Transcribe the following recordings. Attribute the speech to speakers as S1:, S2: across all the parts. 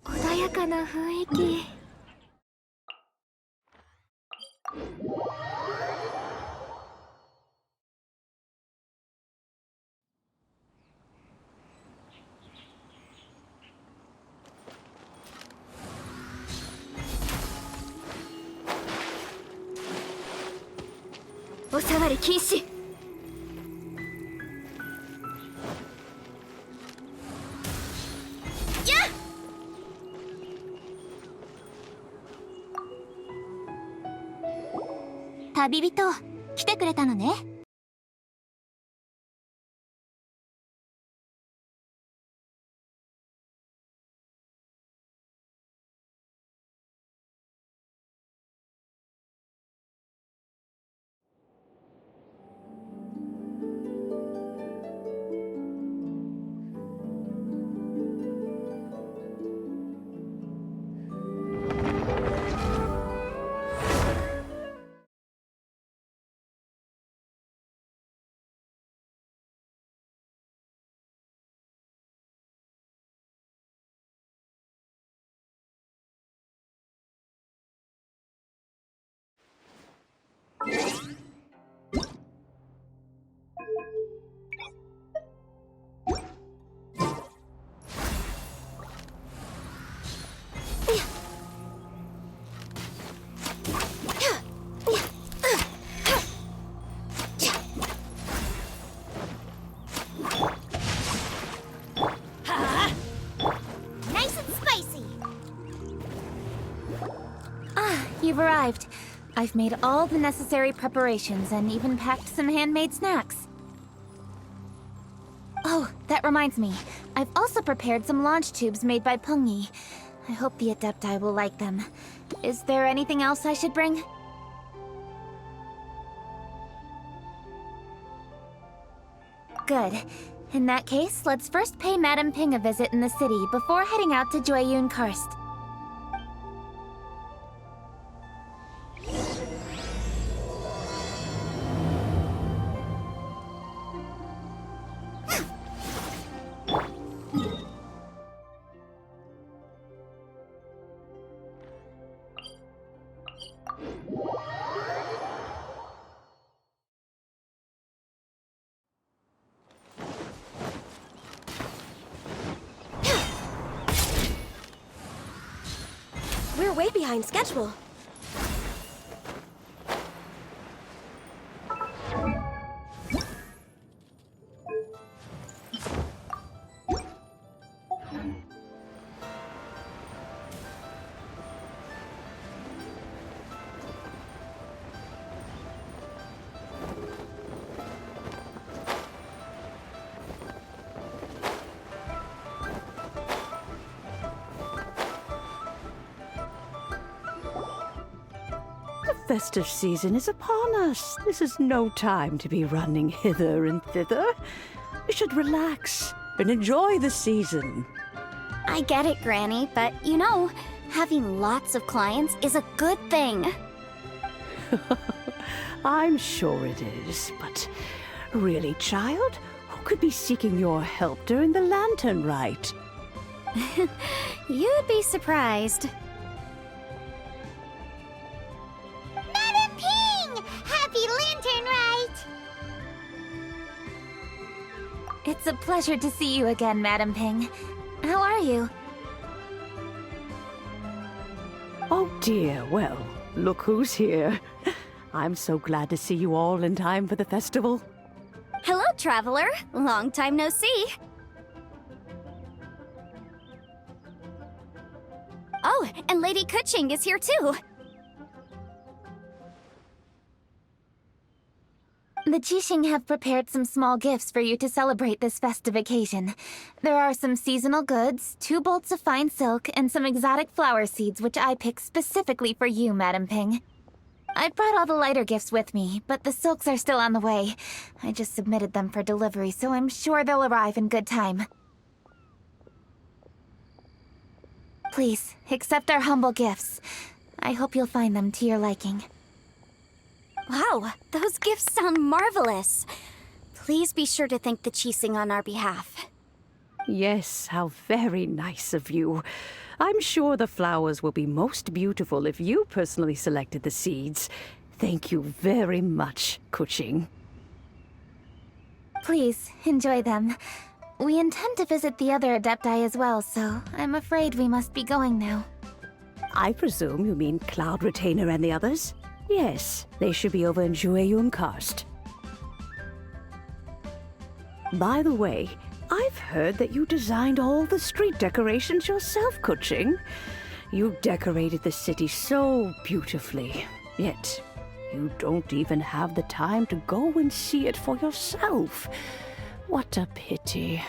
S1: 穏やかな雰囲気。お触り禁止。旅人、来てくれたのね。You've arrived. I've made all the necessary preparations and even packed some handmade snacks. Oh, that reminds me. I've also prepared some launch tubes made by Pungi. I hope the Adepti will like them. Is there anything else I should bring? Good. In that case, let's first pay Madame Ping a visit in the city before heading out to Jueyun Karst.
S2: We're way behind schedule.
S3: The festive season is upon us. This is no time to be running hither and thither. We should relax and enjoy the season.
S1: I get it, Granny, but you know, having lots of clients is a good thing.
S3: I'm sure it is, but really, child, who could be seeking your help during the lantern rite?
S1: You'd be surprised. Madam Ping! Happy Lantern Rite! It's a pleasure to see you again, Madam Ping. How are you?
S3: Oh dear, well, look who's here. I'm so glad to see you all in time for the festival.
S1: Hello, traveler. Long time no see. Oh, and Lady Kuching is here too. The Qixing have prepared some small gifts for you to celebrate this festive occasion. There are some seasonal goods, 2 bolts of fine silk, and some exotic flower seeds which I picked specifically for you, Madam Ping. I brought all the lighter gifts with me, but the silks are still on the way. I just submitted them for delivery, so I'm sure they'll arrive in good time. Please, accept our humble gifts. I hope you'll find them to your liking.
S2: Wow, those gifts sound marvelous. Please be sure to thank the Chising on our behalf.
S3: Yes, how very nice of you. I'm sure the flowers will be most beautiful if you personally selected the seeds. Thank you very much, Kuching.
S1: Please, enjoy them. We intend to visit the other Adepti as well, so I'm afraid we must be going now.
S3: I presume you mean Cloud Retainer and the others? Yes, they should be over in Jueyun Karst. By the way, I've heard that you designed all the street decorations yourself, Kuching. You decorated the city so beautifully, yet you don't even have the time to go and see it for yourself. What a pity.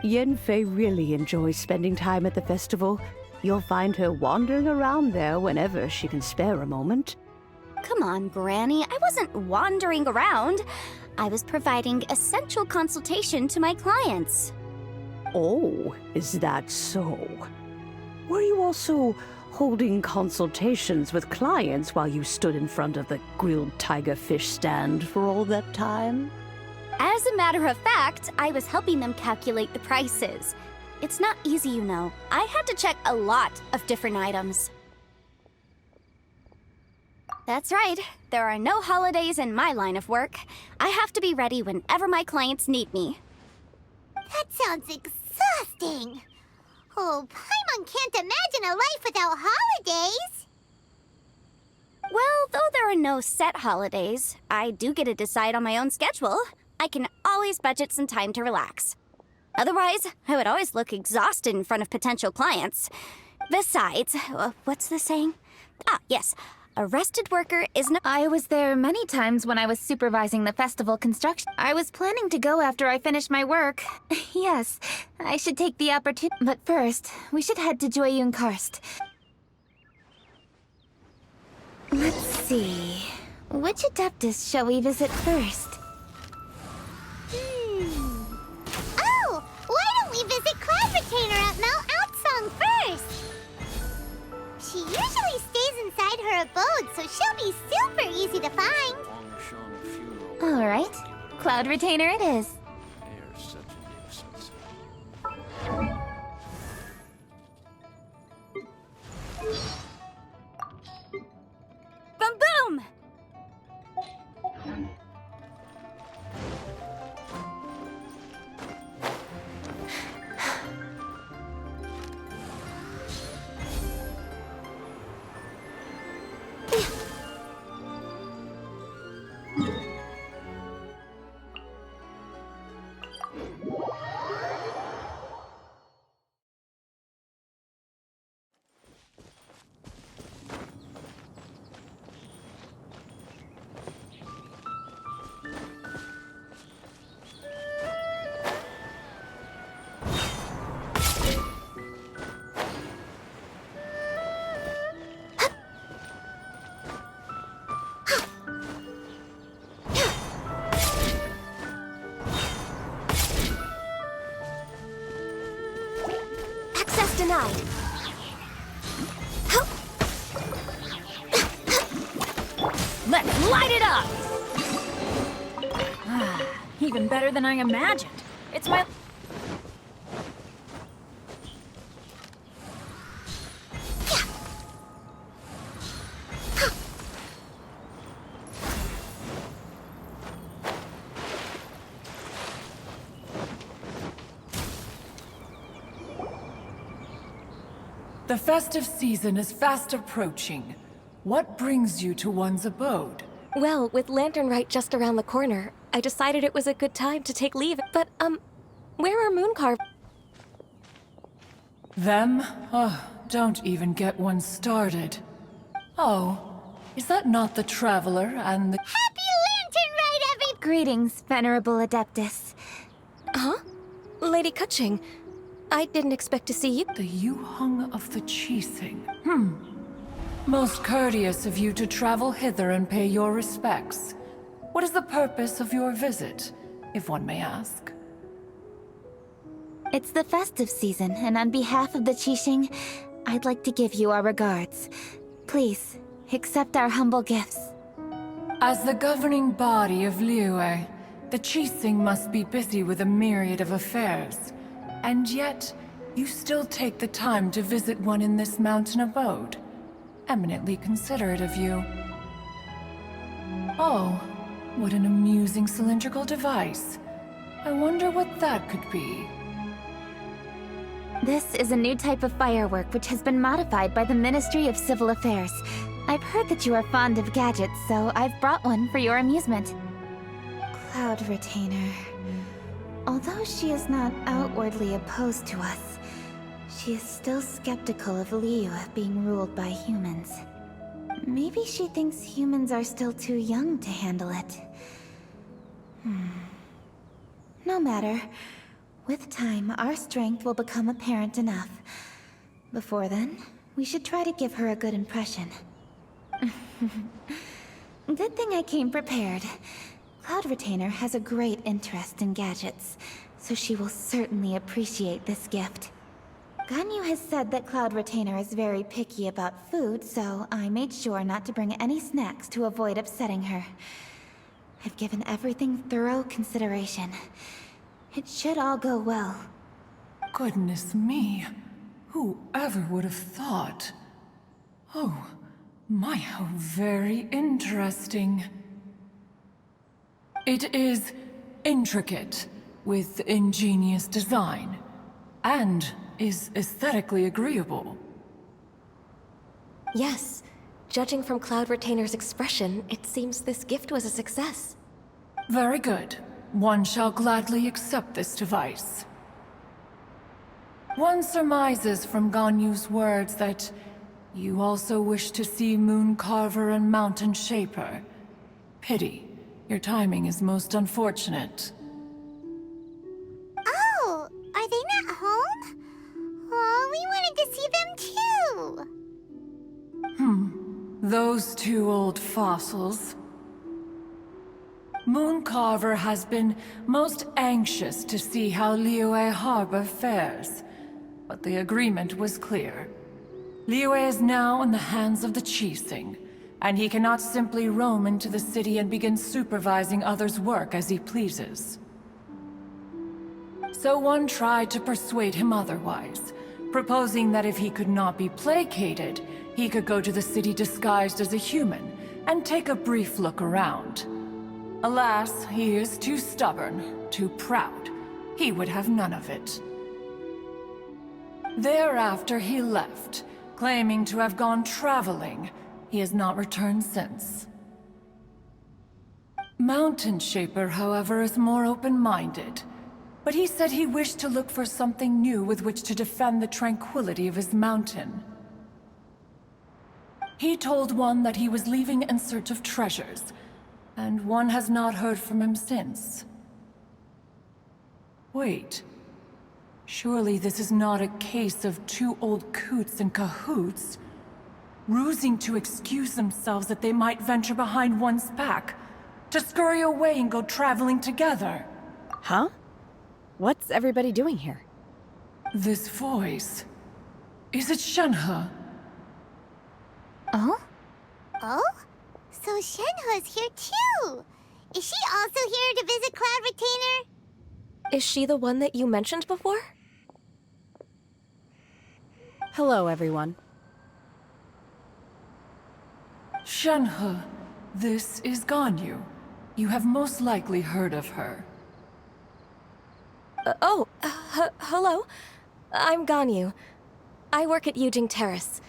S3: Yanfei really enjoys spending time at the festival. You'll find her wandering around there whenever she can spare a moment.
S2: Come on, Granny. I wasn't wandering around. I was providing essential consultation to my clients.
S3: Oh, is that so? Were you also holding consultations with clients while you stood in front of the grilled tiger fish stand for all that time?
S2: As a matter of fact, I was helping them calculate the prices. It's not easy, you know. I had to check a lot of different items. That's right. There are no holidays in my line of work. I have to be ready whenever my clients need me.
S4: That sounds exhausting. Oh, Paimon can't imagine a life without holidays.
S2: Well, though there are no set holidays, I do get to decide on my own schedule. I can always budget some time to relax. Otherwise, I would always look exhausted in front of potential clients. Besides, what's the saying? Ah, yes. A rested worker is no—
S1: I was there many times when I was supervising the festival construction. I was planning to go after I finished my work. Yes, I should take the opportunity. But first, we should head to Jueyun Karst. Let's see. Which Adeptus shall we visit first?
S4: Oh, why don't we visit Cloud Retainer at Mount Outsong first? She usually stays inside her abode, so she'll be super easy to find.
S1: All right, Cloud Retainer it is.
S2: Boom boom! Access denied.
S5: Let's light it up! Even better than I imagined. It's my...
S6: The festive season is fast approaching. What brings you to one's abode?
S7: Well, with Lantern Rite just around the corner, I decided it was a good time to take leave. But, where are Mooncarve?
S6: Them? Oh, don't even get one started. Oh, is that not the Traveler and the...
S4: Happy Lantern Rite, every—
S1: Greetings, Venerable Adeptus.
S7: Huh? Lady Kuching, I didn't expect to see you.
S6: The Yuhung of the Chising? Most courteous of you to travel hither and pay your respects. What is the purpose of your visit, if one may ask?
S1: It's the festive season, and on behalf of the Qixing, I'd like to give you our regards. Please, accept our humble gifts.
S6: As the governing body of Liyue, the Qixing must be busy with a myriad of affairs. And yet, you still take the time to visit one in this mountain abode. Eminently considerate of you. Oh, what an amusing cylindrical device. I wonder what that could be.
S1: This is a new type of firework which has been modified by the Ministry of Civil Affairs. I've heard that you are fond of gadgets, so I've brought one for your amusement. Cloud Retainer. Although she is not outwardly opposed to us, she is still skeptical of Liyue being ruled by humans. Maybe she thinks humans are still too young to handle it. No matter. With time, our strength will become apparent enough. Before then, we should try to give her a good impression. Good thing I came prepared. Cloud Retainer has a great interest in gadgets, so she will certainly appreciate this gift. Ganyu has said that Cloud Retainer is very picky about food, so I made sure not to bring any snacks to avoid upsetting her. I've given everything thorough consideration. It should all go well.
S6: Goodness me. Whoever would have thought? Oh, my, how very interesting. It is intricate, with ingenious design, and is aesthetically agreeable.
S7: Yes. Judging from Cloud Retainer's expression, it seems this gift was a success.
S6: Very good. One shall gladly accept this device. One surmises from Ganyu's words that you also wish to see Moon Carver and Mountain Shaper. Pity. Your timing is most unfortunate.
S4: Oh, are they not home? Oh, we wanted to see them too.
S6: Those two old fossils. Moon Carver has been most anxious to see how Liyue Harbor fares, but the agreement was clear. Liyue is now in the hands of the Qixing, and he cannot simply roam into the city and begin supervising others' work as he pleases. So one tried to persuade him otherwise, proposing that if he could not be placated, he could go to the city disguised as a human and take a brief look around. Alas, he is too stubborn, too proud. He would have none of it. Thereafter he left, claiming to have gone traveling. He has not returned since. Mountain Shaper, however, is more open-minded. But he said he wished to look for something new with which to defend the tranquility of his mountain. He told one that he was leaving in search of treasures, and one has not heard from him since. Wait. Surely this is not a case of two old coots in cahoots, rusing to excuse themselves that they might venture behind one's back, to scurry away and go traveling together.
S8: Huh? What's everybody doing here?
S6: This voice... Is it Shenhe?
S1: Oh?
S4: Oh? So Shenhe's here too! Is she also here to visit Cloud Retainer?
S7: Is she the one that you mentioned before?
S8: Hello, everyone.
S6: Shenhe, this is Ganyu. You have most likely heard of her.
S7: Hello. I'm Ganyu. I work at Yujing Terrace.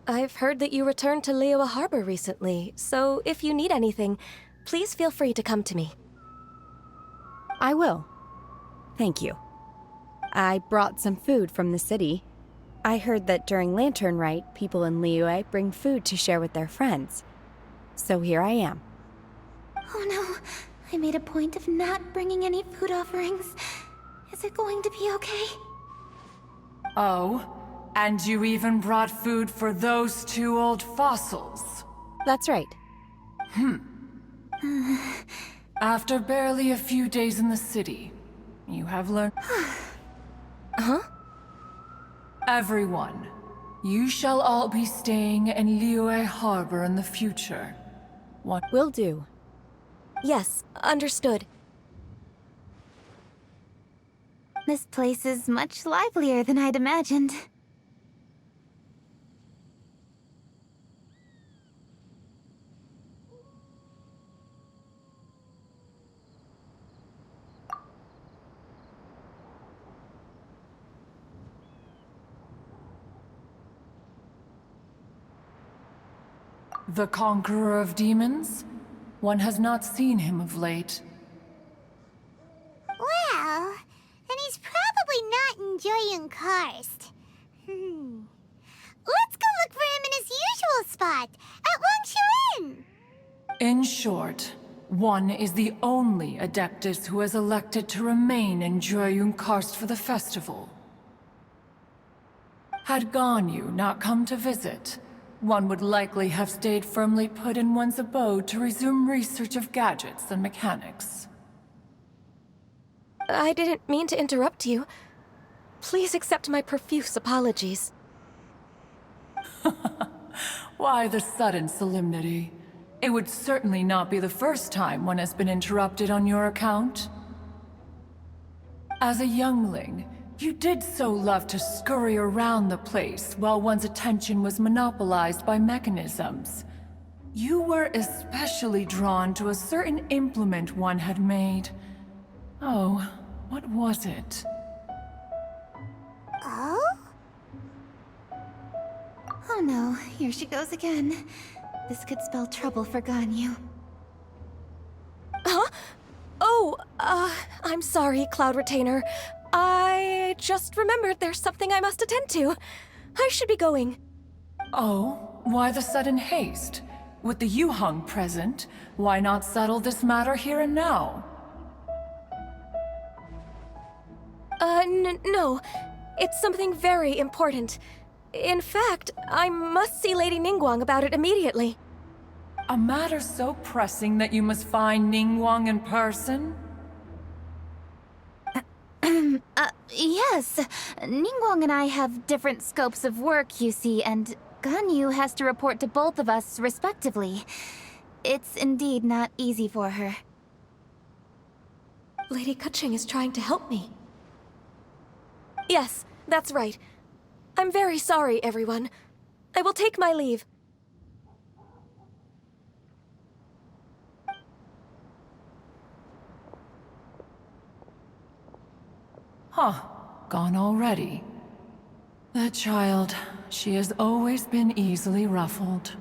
S7: I've heard that you returned to Liyue Harbor recently, so if you need anything, please feel free to come to me.
S8: I will. Thank you. I brought some food from the city. I heard that during Lantern Rite, people in Liyue bring food to share with their friends. So here I am.
S1: Oh no, I made a point of not bringing any food offerings. Is it going to be okay?
S6: Oh, And you even brought food for those two old fossils.
S8: That's right.
S6: After barely a few days in the city, you have learned...
S8: Huh?
S6: Everyone, you shall all be staying in Liyue Harbor in the future. What?
S8: Will do.
S7: Yes, understood.
S1: This place is much livelier than I'd imagined.
S6: The Conqueror of Demons? One has not seen him of late.
S4: Well, then he's probably not enjoying Karst. Let's go look for him in his usual spot, at Wangshu Inn.
S6: In short, one is the only Adeptus who has elected to remain in Jueyun Karst for the festival. Had Ganyu not come to visit, one would likely have stayed firmly put in one's abode to resume research of gadgets and mechanics.
S7: I didn't mean to interrupt you. Please accept my profuse apologies.
S6: Why the sudden solemnity? It would certainly not be the first time one has been interrupted on your account. As a youngling, you did so love to scurry around the place while one's attention was monopolized by mechanisms. You were especially drawn to a certain implement one had made. Oh, what was it?
S4: Oh?
S1: Oh no, here she goes again. This could spell trouble for Ganyu.
S7: Huh? Oh, I'm sorry, Cloud Retainer. I just remembered there's something I must attend to. I should be going.
S6: Oh, why the sudden haste? With the Yuheng present, why not settle this matter here and now?
S7: No. It's something very important. In fact, I must see Lady Ningguang about it immediately.
S6: A matter so pressing that you must find Ningguang in person?
S1: Yes. Ningguang and I have different scopes of work, you see, and Ganyu has to report to both of us respectively. It's indeed not easy for her.
S7: Lady Keqing is trying to help me. Yes, that's right. I'm very sorry, everyone. I will take my leave.
S6: Huh, gone already. That child, she has always been easily ruffled.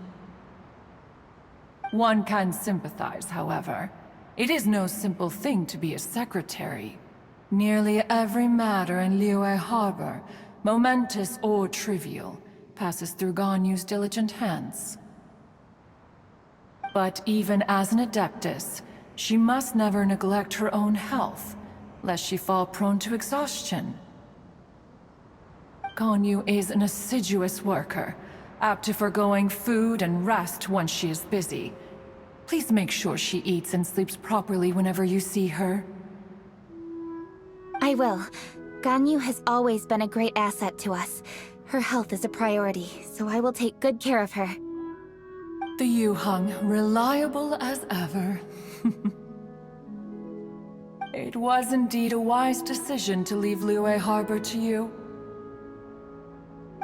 S6: One can sympathize, however. It is no simple thing to be a secretary. Nearly every matter in Liyue Harbor, momentous or trivial, passes through Ganyu's diligent hands. But even as an Adeptus, she must never neglect her own health, lest she fall prone to exhaustion. Ganyu is an assiduous worker, apt to forgoing food and rest once she is busy. Please make sure she eats and sleeps properly whenever you see her.
S1: I will. Ganyu has always been a great asset to us. Her health is a priority, so I will take good care of her.
S6: The Yuheng, reliable as ever. It was indeed a wise decision to leave Liyue Harbor to you.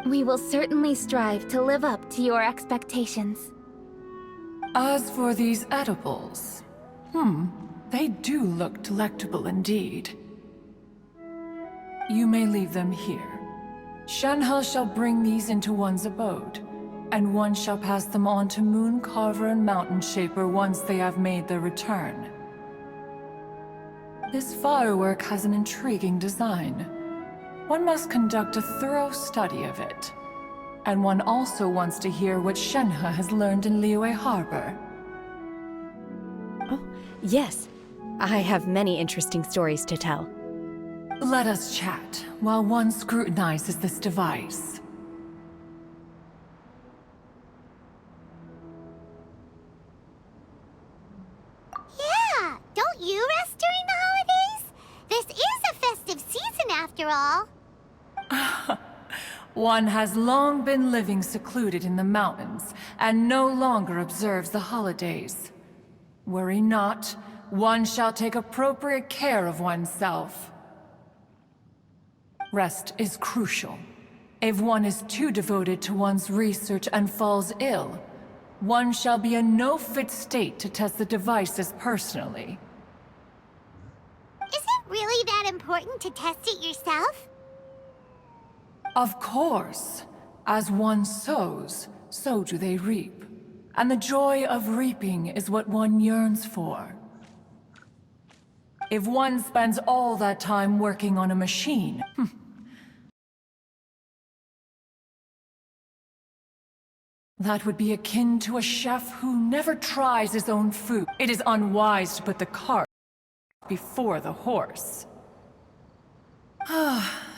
S1: We will certainly strive to live up to your expectations.
S6: As for these edibles, they do look delectable indeed. You may leave them here. Shenhe shall bring these into one's abode, and one shall pass them on to Moon Carver and Mountain Shaper once they have made their return. This firework has an intriguing design. One must conduct a thorough study of it. And one also wants to hear what Shenhe has learned in Liyue Harbor.
S8: Oh, yes. I have many interesting stories to tell.
S6: Let us chat while one scrutinizes this device.
S4: after all.
S6: One has long been living secluded in the mountains, and no longer observes the holidays. Worry not, one shall take appropriate care of oneself. Rest is crucial. If one is too devoted to one's research and falls ill, one shall be in no fit state to test the devices personally.
S4: Is it really that important to test it yourself?
S6: Of course. As one sows, so do they reap. And the joy of reaping is what one yearns for. If one spends all that time working on a machine, that would be akin to a chef who never tries his own food. It is unwise to put the cart before the horse.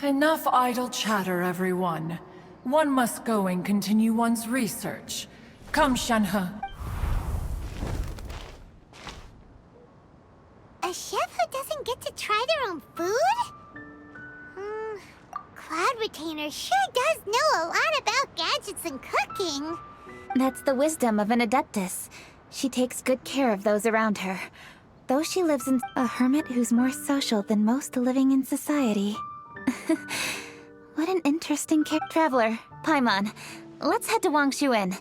S6: Enough idle chatter, everyone. One must go and continue one's research. Come, Shenhe.
S4: A chef who doesn't get to try their own food? Cloud Retainer sure does know a lot about gadgets and cooking.
S1: That's the wisdom of an Adeptus. She takes good care of those around her. Though she lives in a hermit who's more social than most living in society. What an interesting traveler. Paimon, let's head to Wangshuin.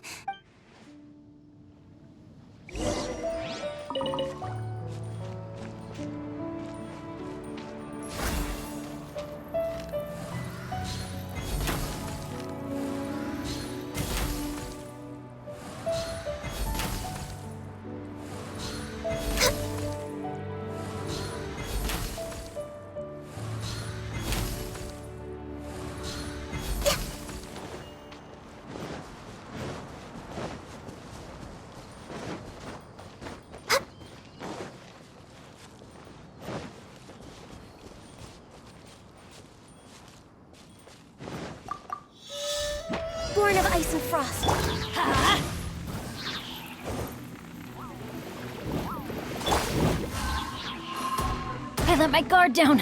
S2: Born of ice and frost.
S5: I let my guard down.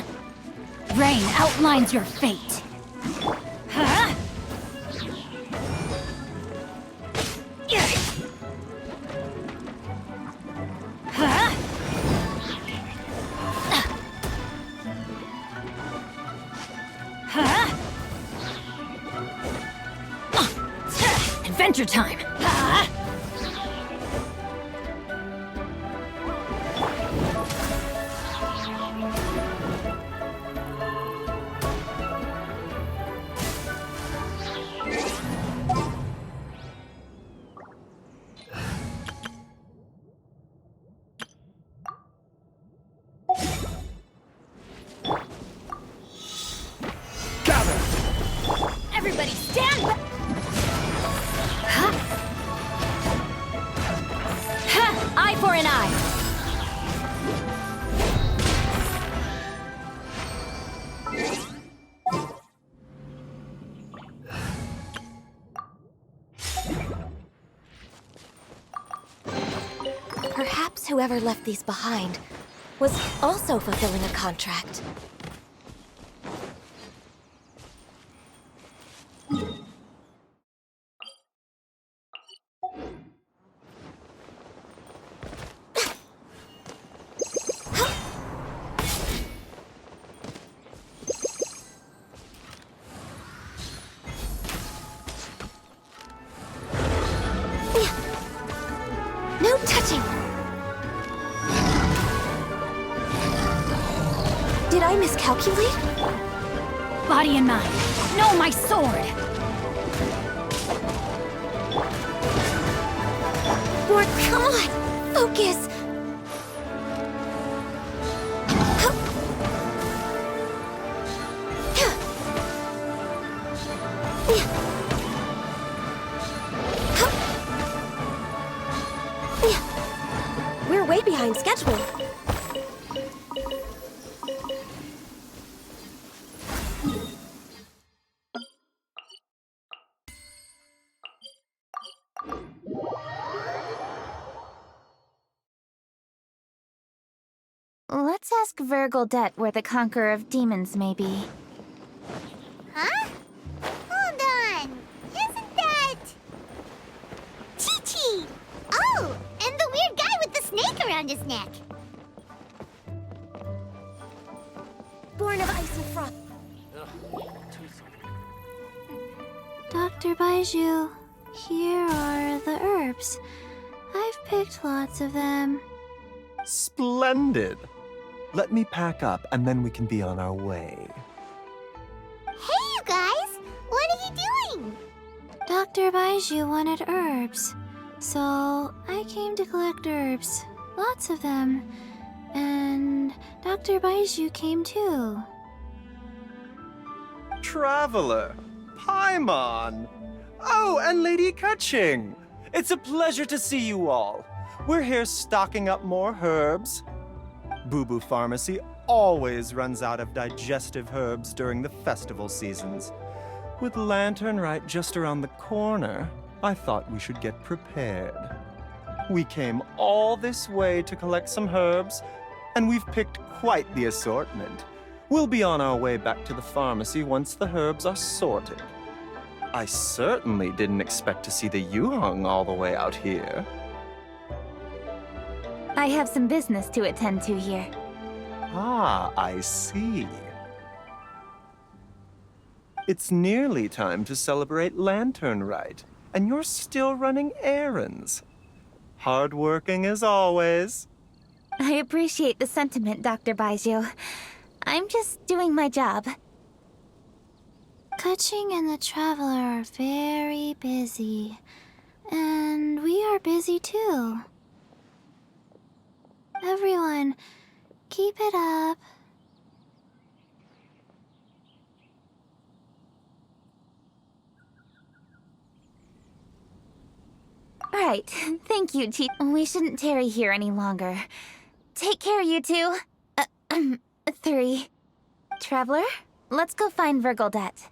S5: Rain outlines your fate. Huh? Huh? Huh? Adventure time! Huh? Everybody stand back! Eye for an eye.
S7: Perhaps whoever left these behind was also fulfilling a contract. No touching! Did I miscalculate?
S5: Body and mind. No, my sword!
S7: Lord, come on! Focus! We're way behind schedule.
S1: Let's ask Vergildet where the Conqueror of Demons may be.
S4: Huh? Hold on. Isn't that... Chi-Chi! Oh, and the weird guy with the snake around his neck.
S7: Born of ice and frost.
S9: Dr. Baiju, here are the herbs. I've picked lots of them.
S10: Splendid! Let me pack up and then we can be on our way.
S4: Hey, you guys! What are you doing?
S9: Dr. Baiju wanted herbs, so I came to collect herbs. Lots of them. And Dr. Baiju came too.
S10: Traveler! Paimon! Oh, and Lady Kaching! It's a pleasure to see you all. We're here stocking up more herbs. Boo Boo Pharmacy always runs out of digestive herbs during the festival seasons. With Lantern Rite just around the corner, I thought we should get prepared. We came all this way to collect some herbs, and we've picked quite the assortment. We'll be on our way back to the pharmacy once the herbs are sorted. I certainly didn't expect to see the Yuhong all the way out here.
S1: I have some business to attend to here.
S10: Ah, I see. It's nearly time to celebrate Lantern Rite, and you're still running errands. Hardworking as always.
S1: I appreciate the sentiment, Dr. Baiju. I'm just doing my job.
S9: Kaching and the Traveler are very busy. And we are busy too. Everyone, keep it up.
S1: Right. Thank you, Chi. We shouldn't tarry here any longer. Take care, you two. 3. Traveler, let's go find Virgildet.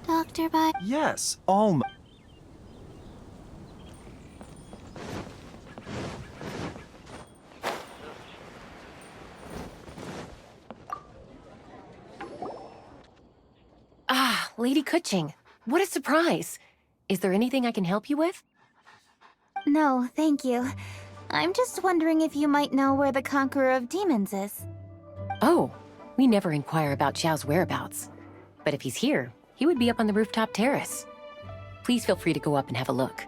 S9: Dr. Bai.
S10: Yes, almost.
S11: Ah, Lady Kuching. What a surprise. Is there anything I can help you with?
S1: No, thank you. I'm just wondering if you might know where the Conqueror of Demons is.
S11: Oh, we never inquire about Xiao's whereabouts. But if he's here, he would be up on the rooftop terrace. Please feel free to go up and have a look.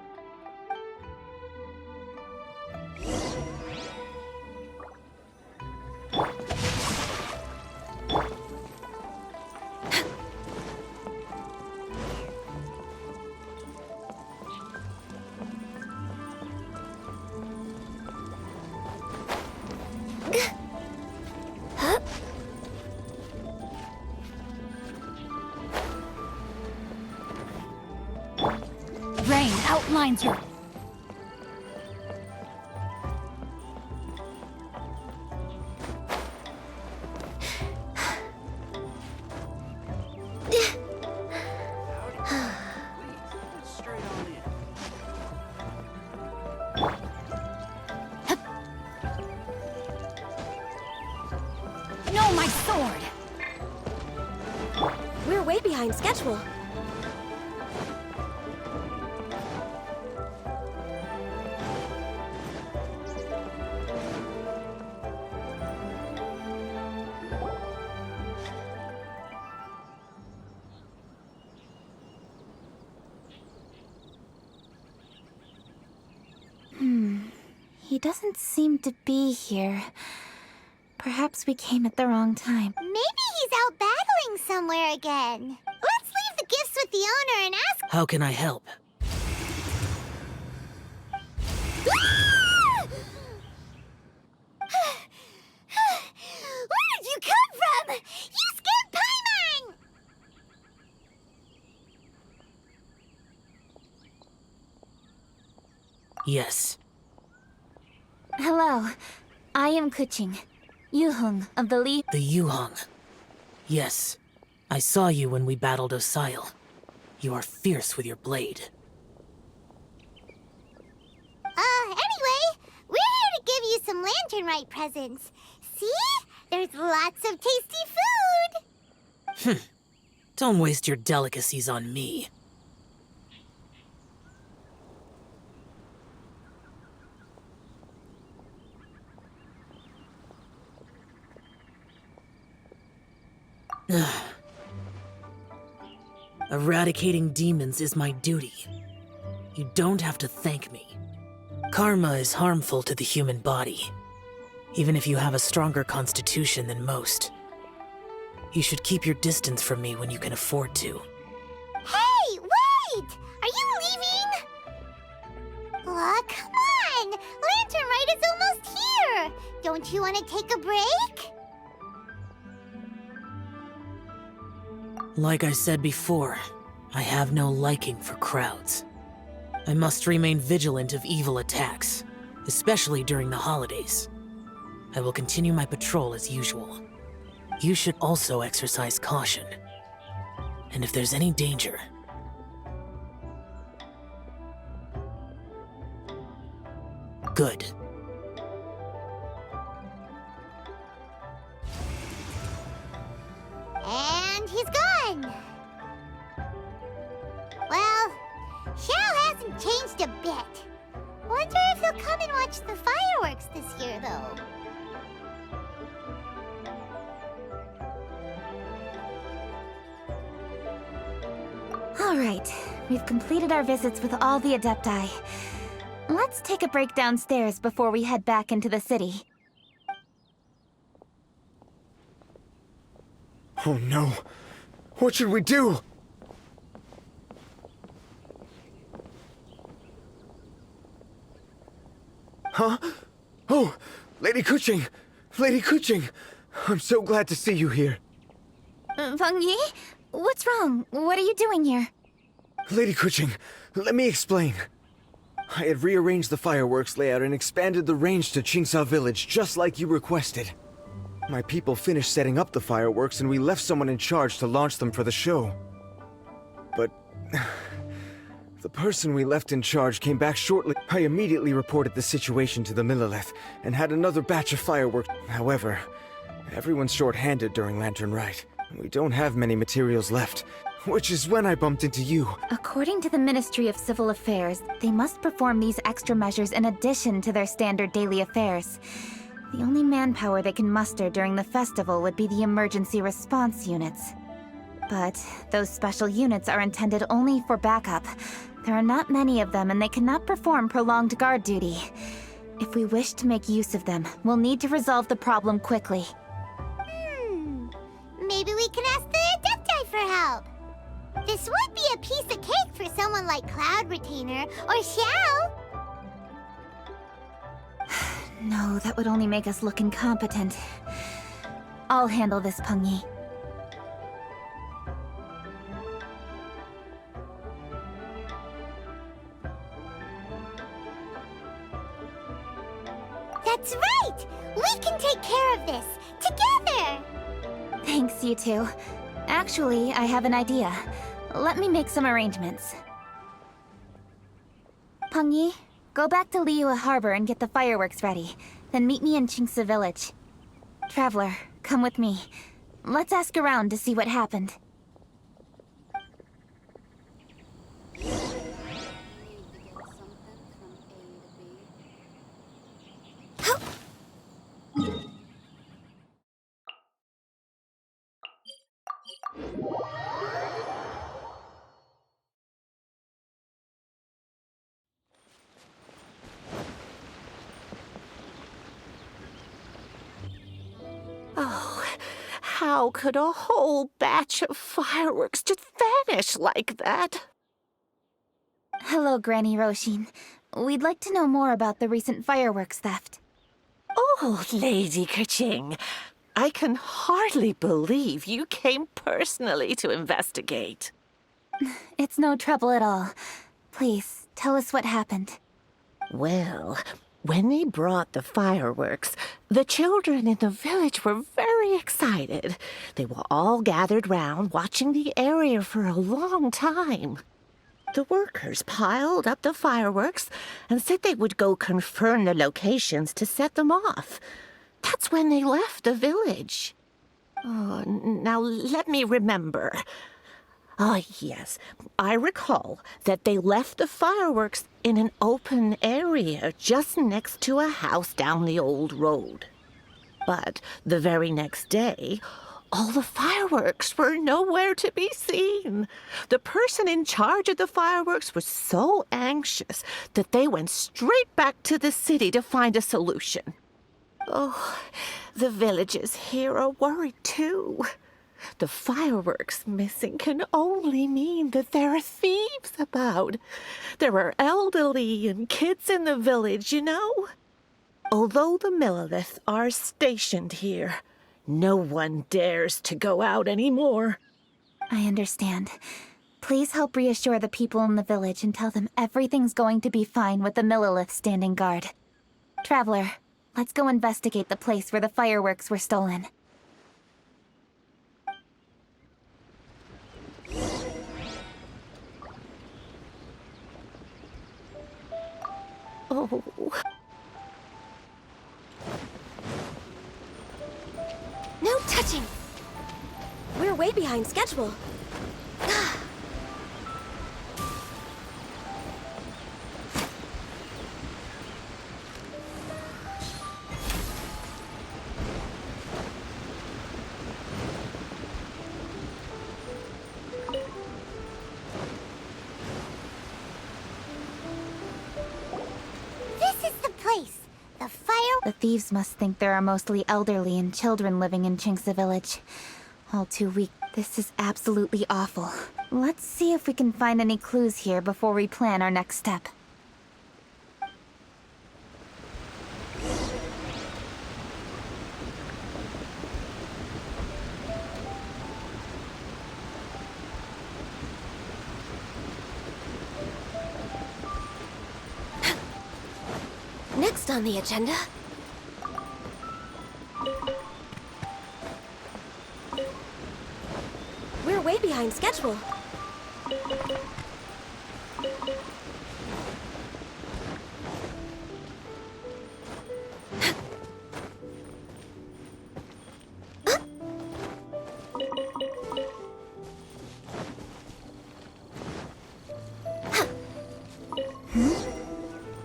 S5: Rain outlines your...
S7: No, my sword! We're way behind schedule.
S1: He doesn't seem to be here. Perhaps we came at the wrong time.
S4: Maybe he's out battling somewhere again. Let's leave the gifts with the owner and ask...
S12: How can I help?
S4: Where did you come from? You scared Paimon!
S12: Yes.
S1: Hello. I am Kuching. Yuhong of the Li...
S12: The Yuhong. Yes. I saw you when we battled Osile. You are fierce with your blade.
S4: Anyway, we're here to give you Lantern Rite presents. See? There's lots of tasty food!
S12: Don't waste your delicacies on me. Eradicating demons is my duty. You don't have to thank me. Karma is harmful to the human body, even if you have a stronger constitution than most. You should keep your distance from me when you can afford to.
S4: Hey, wait! Are you leaving? Aw, come on! Lantern Rite is almost here! Don't you want to take a break?
S12: Like I said before, I have no liking for crowds. I must remain vigilant of evil attacks, especially during the holidays. I will continue my patrol as usual. You should also exercise caution. And if there's any danger... Good.
S4: And he's gone! Well, Xiao hasn't changed a bit. Wonder if he'll come and watch the fireworks this year, though.
S1: All right, we've completed our visits with all the Adepti. Let's take a break downstairs before we head back into the city.
S13: Oh no! What should we do? Huh? Oh! Lady Kuching! Lady Kuching! I'm so glad to see you here.
S1: Feng Yi? What's wrong? What are you doing here?
S13: Lady Kuching, let me explain. I had rearranged the fireworks layout and expanded the range to Qingsa Village, just like you requested. My people finished setting up the fireworks and we left someone in charge to launch them for the show. But... the person we left in charge came back shortly. I immediately reported the situation to the Millelith and had another batch of fireworks. However, everyone's short-handed during Lantern Rite. We don't have many materials left, which is when I bumped into you.
S1: According to the Ministry of Civil Affairs, they must perform these extra measures in addition to their standard daily affairs. The only manpower they can muster during the festival would be the emergency response units. But those special units are intended only for backup. There are not many of them and they cannot perform prolonged guard duty. If we wish to make use of them, we'll need to resolve the problem quickly.
S4: Maybe we can ask the Adepti for help. This would be a piece of cake for someone like Cloud Retainer or Xiao.
S1: No, that would only make us look incompetent. I'll handle this, Peng Yi.
S4: That's right! We can take care of this, together!
S1: Thanks, you two. Actually, I have an idea. Let me make some arrangements. Peng Yi, go back to Liyue Harbor and get the fireworks ready. Then meet me in Qingsa Village. Traveler, come with me. Let's ask around to see what happened.
S14: Oh, how could a whole batch of fireworks just vanish like that?
S1: Hello, Granny Roshin. We'd like to know more about the recent fireworks theft.
S14: Oh, Lady Kaching, I can hardly believe you came personally to investigate.
S1: It's no trouble at all. Please, tell us what happened.
S14: Well, when they brought the fireworks, the children in the village were very excited. They were all gathered round, watching the area for a long time. The workers piled up the fireworks and said they would go confirm the locations to set them off. That's when they left the village. Oh, now let me remember. Ah, yes, I recall that they left the fireworks in an open area just next to a house down the old road. But the very next day, all the fireworks were nowhere to be seen. The person in charge of the fireworks was so anxious that they went straight back to the city to find a solution. Oh, the villagers here are worried too. The fireworks missing can only mean that there are thieves about. There are elderly and kids in the village, you know. Although the Millilith are stationed here, no one dares to go out anymore.
S1: I understand. Please help reassure the people in the village and tell them everything's going to be fine with the Millilith standing guard. Traveler, let's go investigate the place where the fireworks were stolen.
S14: Oh.
S7: No touching! We're way behind schedule.
S4: This is the place. The fire...
S1: The thieves must think there are mostly elderly and children living in Chinxa village. All too weak. This is absolutely awful. Let's see if we can find any clues here before we plan our next step.
S7: Next on the agenda... We're way behind schedule.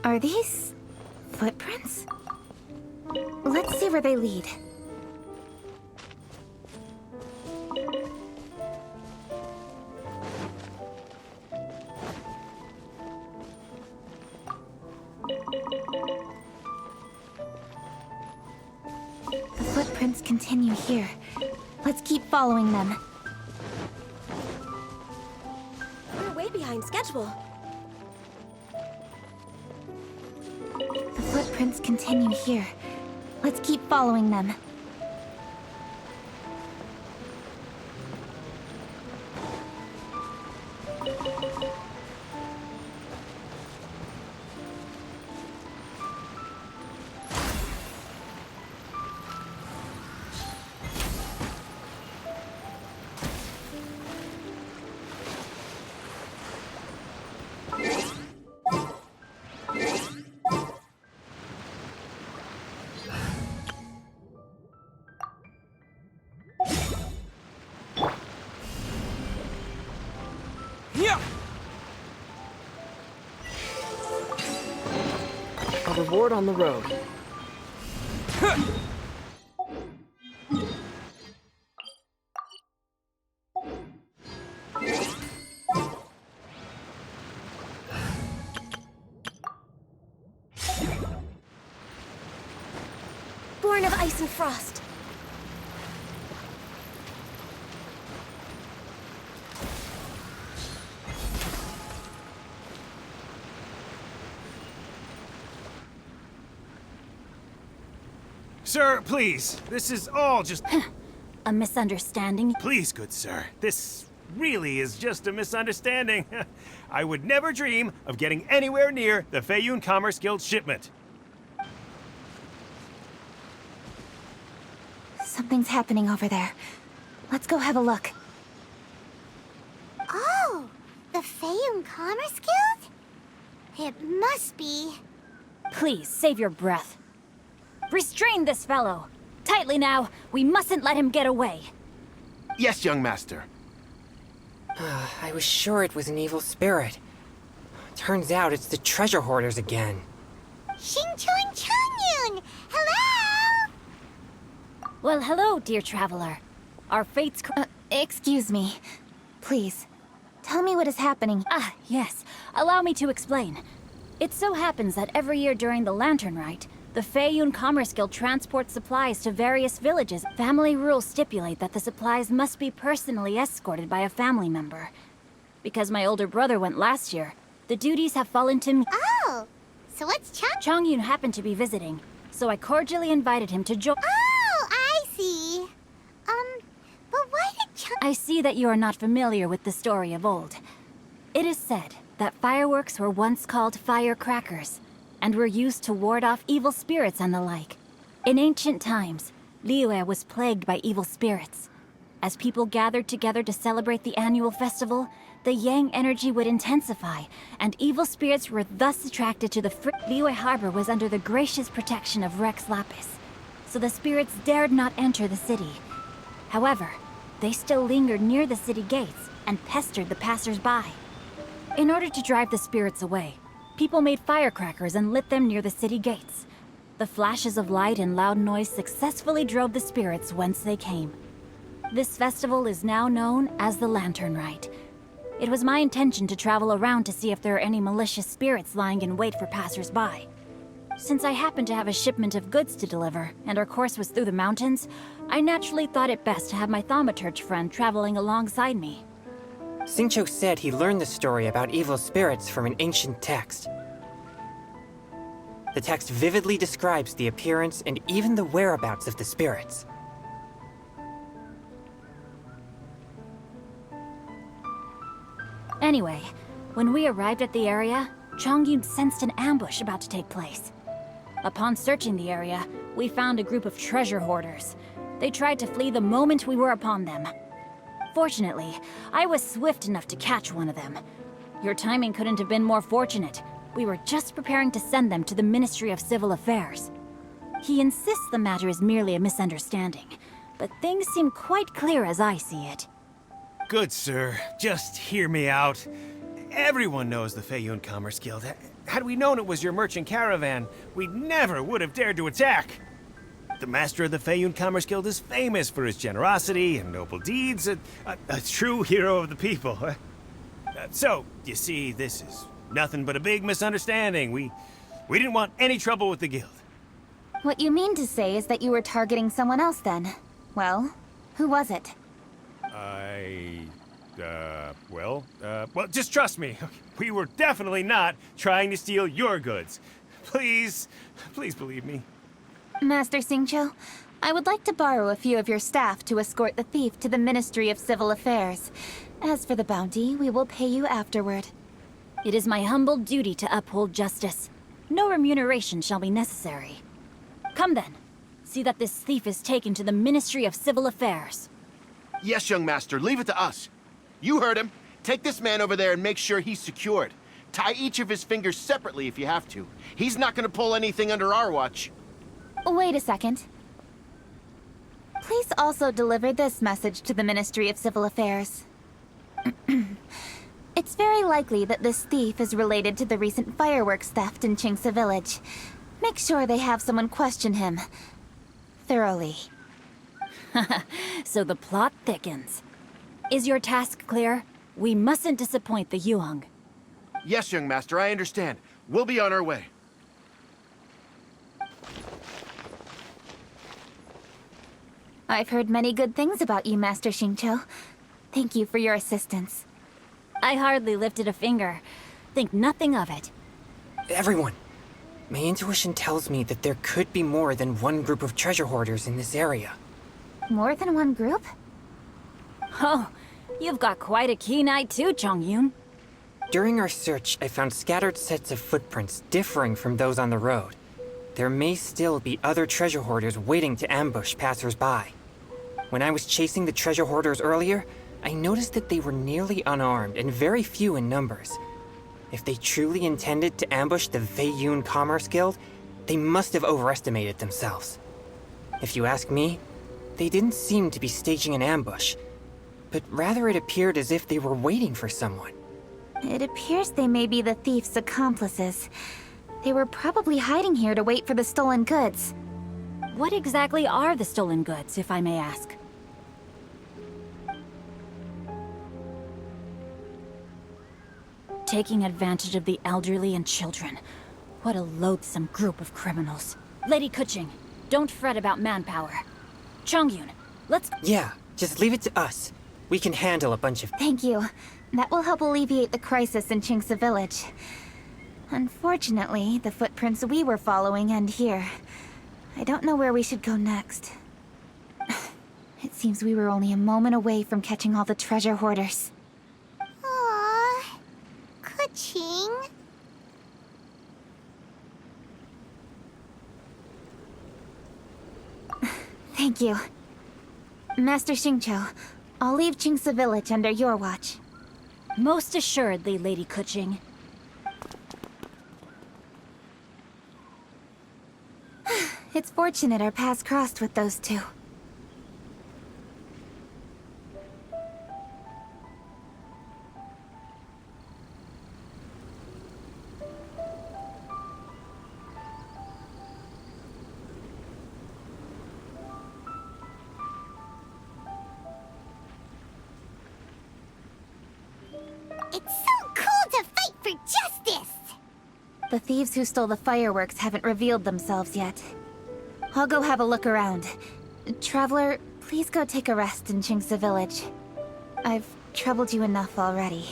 S1: Are these footprints? Let's see where they lead. The footprints continue here. Let's keep following them.
S7: We're way behind schedule.
S1: The footprints continue here. Let's keep following them.
S12: A reward on the road.
S7: Born of ice and frost.
S15: Sir, please. This is all just...
S5: A misunderstanding?
S15: Please, good sir. This really is just a misunderstanding. I would never dream of getting anywhere near the Feiyun Commerce Guild shipment.
S1: Something's happening over there. Let's go have a look.
S4: Oh, the Feiyun Feiyun Commerce Guild? It must be.
S5: Please, save your breath. Restrain this fellow! Tightly now, we mustn't let him get away.
S16: Yes, young master.
S17: I was sure it was an evil spirit. Turns out it's the treasure hoarders again.
S4: Xingqiu and Changyun! Hello!
S5: Well, hello, dear traveler. Our fates...
S1: Excuse me. Please, tell me what is happening.
S5: Ah, yes. Allow me to explain. It so happens that every year during the Lantern Rite, the Feiyun Commerce Guild transports supplies to various villages. Family rules stipulate that the supplies must be personally escorted by a family member. Because my older brother went last year, the duties have fallen to me.
S4: Oh! So what's
S5: Changyun happened to be visiting, so I cordially invited him to join.
S4: Oh, I see. But why did
S5: I see that you are not familiar with the story of old. It is said that fireworks were once called firecrackers, and were used to ward off evil spirits and the like. In ancient times, Liyue was plagued by evil spirits. As people gathered together to celebrate the annual festival, the yang energy would intensify, and evil spirits were thus attracted to the Liyue Harbor was under the gracious protection of Rex Lapis, so the spirits dared not enter the city. However, they still lingered near the city gates and pestered the passers-by. In order to drive the spirits away, people made firecrackers and lit them near the city gates. The flashes of light and loud noise successfully drove the spirits whence they came. This festival is now known as the Lantern Rite. It was my intention to travel around to see if there are any malicious spirits lying in wait for passers-by. Since I happened to have a shipment of goods to deliver, and our course was through the mountains, I naturally thought it best to have my thaumaturge friend traveling alongside me.
S17: Xingqiu said he learned the story about evil spirits from an ancient text. The text vividly describes the appearance and even the whereabouts of the spirits.
S5: Anyway, when we arrived at the area, Changyun sensed an ambush about to take place. Upon searching the area, we found a group of treasure hoarders. They tried to flee the moment we were upon them. Fortunately, I was swift enough to catch one of them. Your timing couldn't have been more fortunate. We were just preparing to send them to the Ministry of Civil Affairs. He insists the matter is merely a misunderstanding, but things seem quite clear as I see it.
S15: Good sir, just hear me out. Everyone knows the Feiyun Commerce Guild. Had we known it was your merchant caravan, we never would have dared to attack. The master of the Feiyun Commerce Guild is famous for his generosity and noble deeds, a true hero of the people. So, you see, this is nothing but a big misunderstanding. We didn't want any trouble with the guild.
S1: What you mean to say is that you were targeting someone else then? Well, who was it?
S15: Well, just trust me. We were definitely not trying to steal your goods. Please believe me.
S1: Master Xingqiu, I would like to borrow a few of your staff to escort the thief to the Ministry of Civil Affairs. As for the bounty, we will pay you afterward.
S5: It is my humble duty to uphold justice. No remuneration shall be necessary. Come then. See that this thief is taken to the Ministry of Civil Affairs.
S16: Yes, young master, leave it to us. You heard him. Take this man over there and make sure he's secured. Tie each of his fingers separately if you have to. He's not gonna pull anything under our watch.
S1: Wait a second. Please also deliver this message to the Ministry of Civil Affairs. It's very likely that this thief is related to the recent fireworks theft in Qingce Village. Make sure they have someone question him thoroughly.
S5: So the plot thickens. Is your task clear? We mustn't disappoint the Yuang.
S16: Yes, young master, I understand. We'll be on our way.
S1: I've heard many good things about you, Master Xingqiu. Thank you for your assistance.
S5: I hardly lifted a finger. Think nothing of it.
S17: Everyone, my intuition tells me that there could be more than one group of treasure hoarders in this area.
S1: More than one group?
S5: Oh, you've got quite a keen eye too, Changyun.
S17: During our search, I found scattered sets of footprints differing from those on the road. There may still be other treasure hoarders waiting to ambush passers-by. When I was chasing the treasure hoarders earlier, I noticed that they were nearly unarmed and very few in numbers. If they truly intended to ambush the Feiyun Commerce Guild, they must have overestimated themselves. If you ask me, they didn't seem to be staging an ambush, but rather it appeared as if they were waiting for someone.
S1: It appears they may be the thief's accomplices. They were probably hiding here to wait for the stolen goods.
S5: What exactly are the stolen goods, if I may ask? Taking advantage of the elderly and children. What a loathsome group of criminals. Lady Kuching, don't fret about manpower. Chongyun, let's...
S17: Yeah, just leave it to us. We can handle a bunch of...
S1: Thank you. That will help alleviate the crisis in Chingsa Village. Unfortunately, the footprints we were following end here. I don't know where we should go next. It seems we were only a moment away from catching all the treasure hoarders.
S4: Aww. Kuching.
S1: Thank you. Master Xingqiu, I'll leave Chingsa Village under your watch.
S5: Most assuredly, Lady Kuching.
S1: It's fortunate our paths crossed with those two.
S4: It's so cool to fight for justice!
S1: The thieves who stole the fireworks haven't revealed themselves yet. I'll go have a look around. Traveler, please go take a rest in Chingsa Village. I've troubled you enough already.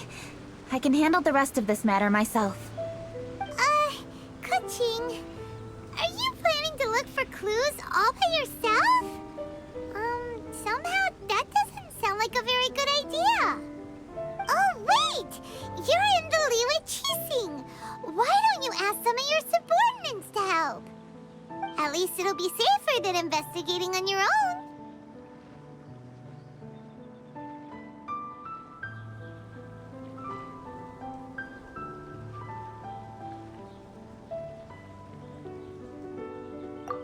S1: I can handle the rest of this matter myself.
S4: Kuching, are you planning to look for clues all by yourself? Somehow that doesn't sound like a very good idea. Oh, wait! You're in the Liyue Qixing! Why don't you ask some of your subordinates to help? At least it'll be safer than investigating on your own.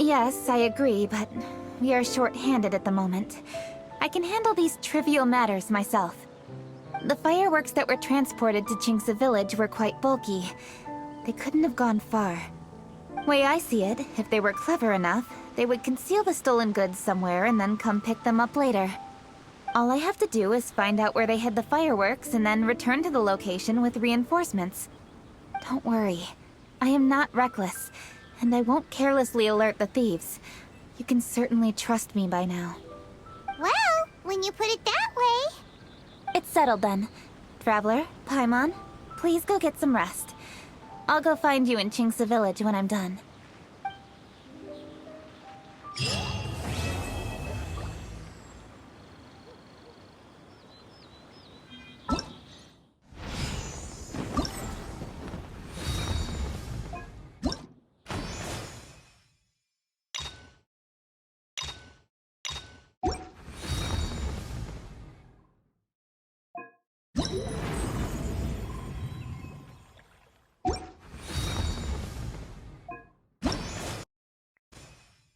S1: Yes, I agree, but we are short-handed at the moment. I can handle these trivial matters myself. The fireworks that were transported to Chingsa Village were quite bulky. They couldn't have gone far. Way I see it, if they were clever enough, they would conceal the stolen goods somewhere and then come pick them up later. All I have to do is find out where they hid the fireworks and then return to the location with reinforcements. Don't worry. I am not reckless, and I won't carelessly alert the thieves. You can certainly trust me by now.
S4: Well, when you put it that way...
S1: It's settled then. Traveler, Paimon, please go get some rest. I'll go find you in Chingsa Village when I'm done.